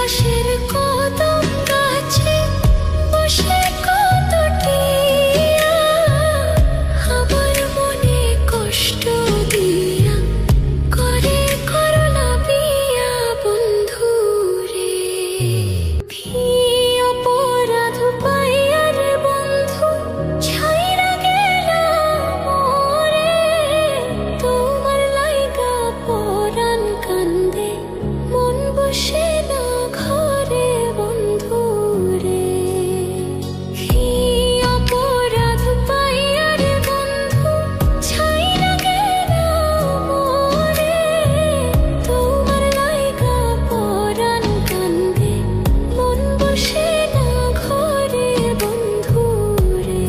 পাশের কদম গাছে বসে কত টিয়া আমার মনে কষ্ট দিয়া করে করলা বিয়া বন্ধু রে। কি অপরাধ পাইয়া রে বন্ধু ছাইরা গেলা মোরে, তোমার লাইগা পরাণ কান্দে মন বসে না ঘরে বন্ধু রে। কি অপরাধ পাইয়া রে বন্ধু ছাইরা গেলা মোরে, তোমার লাইগা পরাণ কান্দে মন বসে না ঘরে বন্ধু রে।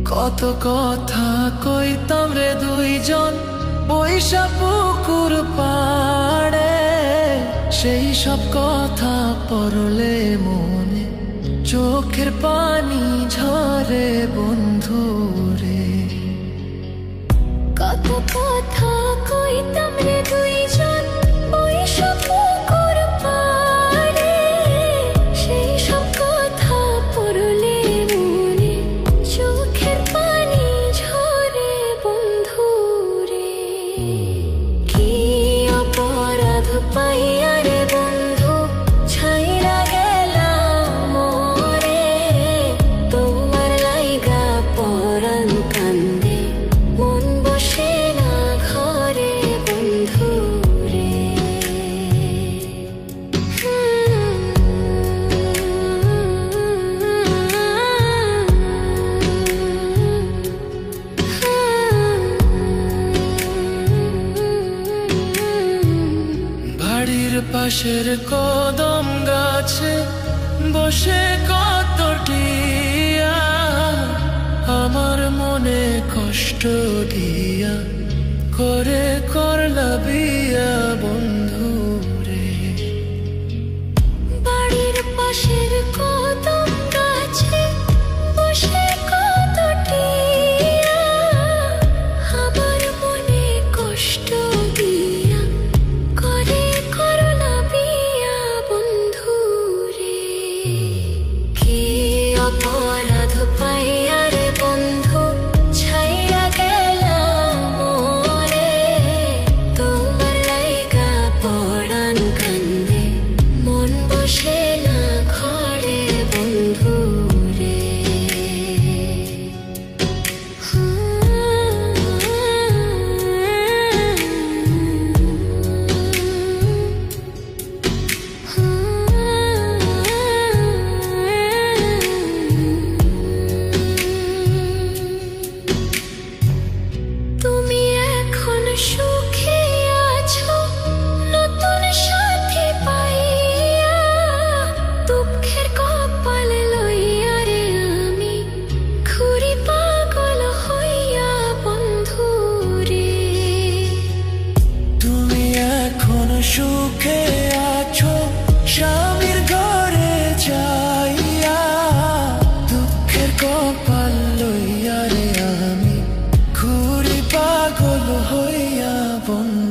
কত কথা কইতাম রে দুইজন বৈশা পুকুর পাড়ে, সেই সব কথা পড়লে মনে চোখের পানি ঝরে বন্ধু রে। কত কথা কইতাম রে দুইজন বৈশা পুকুর পাড়ে, সেই সব কথা পড়লে মনে চোখের পানি ঝরে বন্ধু রে। কি অপরাধ পাইয়া রে বন্ধু ছাইরা গেলা মোরে, তোমার লাইগা পরাণ কান্দে মন বসে না ঘরে বন্ধু রে। বাড়ির পাশের কদম গাছে বসে কত টিয়া আমার মনে কষ্ট দিয়া করে করলা বিয়া বন্ধু রে। বাড়ির পাশের কদম গাছে বসে কত টিয়া আমার মনে কষ্ট দিয়া করে করলা বিয়া বন্ধু রে। কি অপরাধ পাইয়া রে বন্ধু ছাইরা গেলা মোরে, তোমার লাইগা পরাণ কান্দে মন বসে না ঘরে বন্ধু রে। তুমি এখন সুখে আছো নতুন সাথী পাইয়া, দুঃখের কপাল লইয়া রে আমি ঘুরি পাগল হইয়া বন্ধু রে। তুমি এখন সুখে আছো স্বামীর ঘরে যাইয়া, দুঃখের কপাল লইয়া রে আমি ঘুরি পাগল হইয়া বন্ধু